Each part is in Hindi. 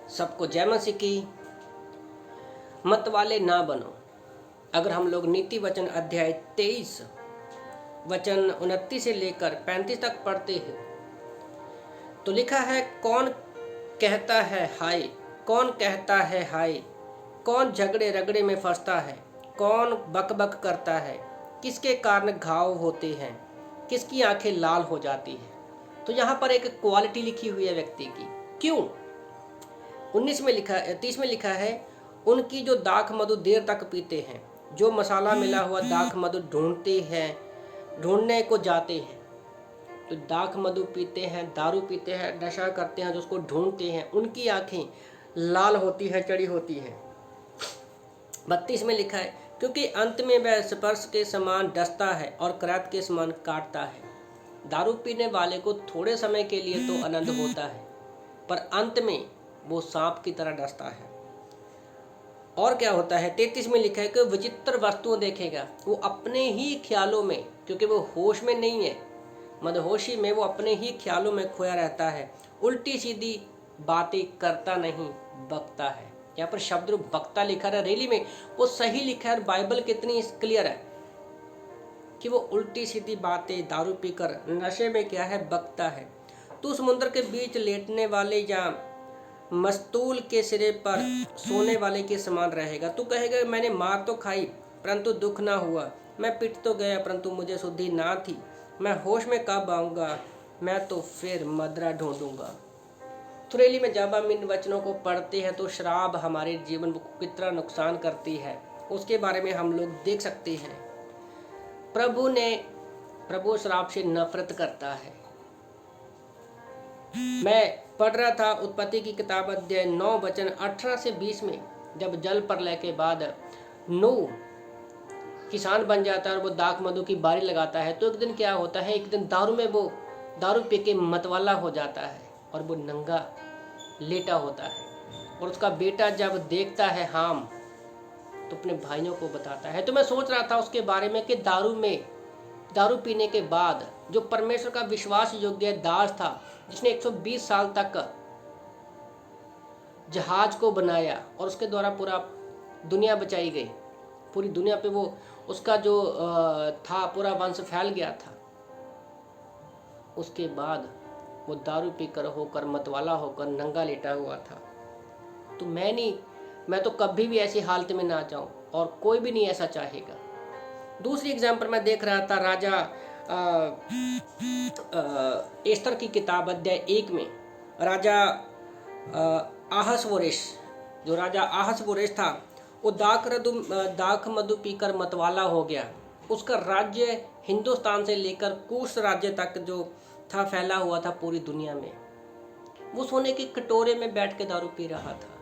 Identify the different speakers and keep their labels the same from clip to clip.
Speaker 1: सबको जय मसीह की। मत वाले ना बनो। अगर हम लोग नीति वचन अध्याय 23 वचन 29 से लेकर 35 तक पढ़ते हैं तो लिखा है, कौन कहता है हाय, कौन कहता है हाय, कौन झगड़े रगड़े में फंसता है, कौन बक बक करता है, किसके कारण घाव होते हैं, किसकी आंखें लाल हो जाती हैं। तो यहाँ पर एक क्वालिटी लिखी हुई है व्यक्ति की। क्यों? 19 में लिखा 30 में लिखा है, उनकी जो दाख मधु देर तक पीते हैं, जो मसाला मिला हुआ दाख मधु ढूंढते हैं, ढूंढने को जाते हैं। तो दाख मधु पीते हैं, दारू पीते हैं, नशा करते हैं, जो उसको ढूंढते हैं, उनकी आंखें लाल होती है, चढ़ी होती है। 32 में लिखा है, क्योंकि अंत में वह स्पर्श के समान डसता है और करैत के समान काटता है। दारू पीने वाले को थोड़े समय के लिए तो आनंद होता है, पर अंत में वो सांप की तरह डसता है। और क्या होता है? 33 में लिखा है कि विचित्र वस्तुओं देखेगा, वो अपने ही ख्यालों में, क्योंकि वो होश में नहीं है, मदहोशी में, वो अपने ही ख्यालों में खोया रहता है, उल्टी सीधी बातें करता नहीं, बकता है। यहाँ पर शब्द रूप बकता लिखा है, रैली में वो सही लिखा है। और बाइबल कितनी क्लियर है कि वो उल्टी सीधी बातें दारू पीकर नशे में क्या है, बकता है। तू समुद्र के बीच लेटने वाले या मस्तूल के सिरे पर सोने वाले के समान रहेगा। तू कहेगा, मैंने मार तो खाई परंतु दुख ना हुआ, मैं पिट तो गया परंतु मुझे शुद्धि ना थी, मैं होश में कब आऊँगा, मैं तो फिर मदरा ढूंढूंगा। तो रैली में जब हम इन वचनों को पढ़ते हैं तो शराब हमारे जीवन को कितना नुकसान करती है, उसके बारे में हम लोग देख सकते हैं। प्रभु शराब से नफरत करता है। मैं पढ़ रहा था उत्पत्ति की किताब अध्याय 9 वचन 18 से 20 में, जब जल प्रलय के बाद नूह किसान बन जाता है और वो दाख मधु की बारी लगाता है, तो एक दिन क्या होता है, एक दिन वो दारू पी के मतवाला हो जाता है और वो नंगा लेटा होता है। और उसका बेटा जब देखता है हाम, तो अपने भाइयों को बताता है। तो मैं सोच रहा था उसके बारे में कि दारू पीने के बाद जो परमेश्वर का विश्वास योग्य दास था, जिसने 120 साल तक जहाज को बनाया और उसके द्वारा पूरा दुनिया बचाई गई, पूरी दुनिया पे वो उसका जो था पूरा वंश फैल गया था, उसके बाद वो दारू पीकर होकर मतवाला होकर नंगा लेटा हुआ था। तो मैं तो कभी भी ऐसी हालत में ना जाऊं, और कोई भी नहीं ऐसा चाहेगा। दूसरी एग्जाम्पल मैं देख रहा था राजा एस्तर की किताब अध्याय 1 में, राजा आहसवेरोश, जो राजा आहसवेरोश था, वो दाख मधु पीकर मतवाला हो गया। उसका राज्य हिंदुस्तान से लेकर कूश राज्य तक जो था फैला हुआ था पूरी दुनिया में। वो सोने के कटोरे में बैठ के दारू पी रहा था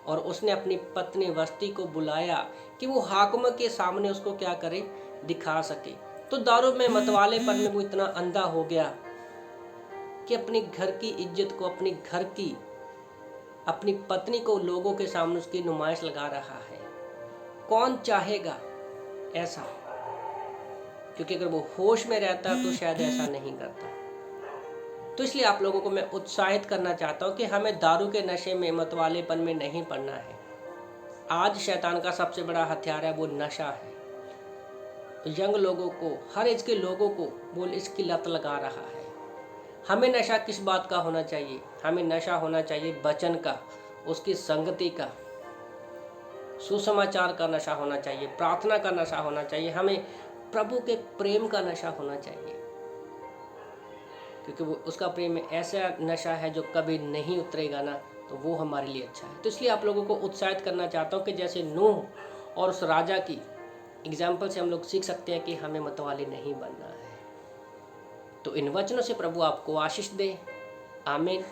Speaker 1: और उसने अपनी पत्नी वस्ती को बुलाया कि वो हाकिम के सामने उसको क्या करे, दिखा सके। तो दारू में मतवालेपन में वो इतना अंधा हो गया कि अपने घर की इज्जत को, अपनी पत्नी को लोगों के सामने उसकी नुमाइश लगा रहा है। कौन चाहेगा ऐसा? क्योंकि अगर वो होश में रहता तो शायद ऐसा नहीं करता। तो इसलिए आप लोगों को मैं उत्साहित करना चाहता हूँ कि हमें दारू के नशे में, मतवालेपन में नहीं पड़ना है। आज शैतान का सबसे बड़ा हथियार है वो नशा है। यंग लोगों को, हर एज के लोगों को वो इसकी लत लगा रहा है। हमें नशा किस बात का होना चाहिए? हमें नशा होना चाहिए वचन का, उसकी संगति का, सुसमाचार का नशा होना चाहिए, प्रार्थना का नशा होना चाहिए, हमें प्रभु के प्रेम का नशा होना चाहिए, क्योंकि वो उसका प्रेम ऐसा नशा है जो कभी नहीं उतरेगा ना, तो वो हमारे लिए अच्छा है। तो इसलिए आप लोगों को उत्साहित करना चाहता हूँ कि जैसे नूह और उस राजा की एग्जाम्पल से हम लोग सीख सकते हैं कि हमें मतवाले नहीं बनना है। तो इन वचनों से प्रभु आपको आशीष दे। आमीन।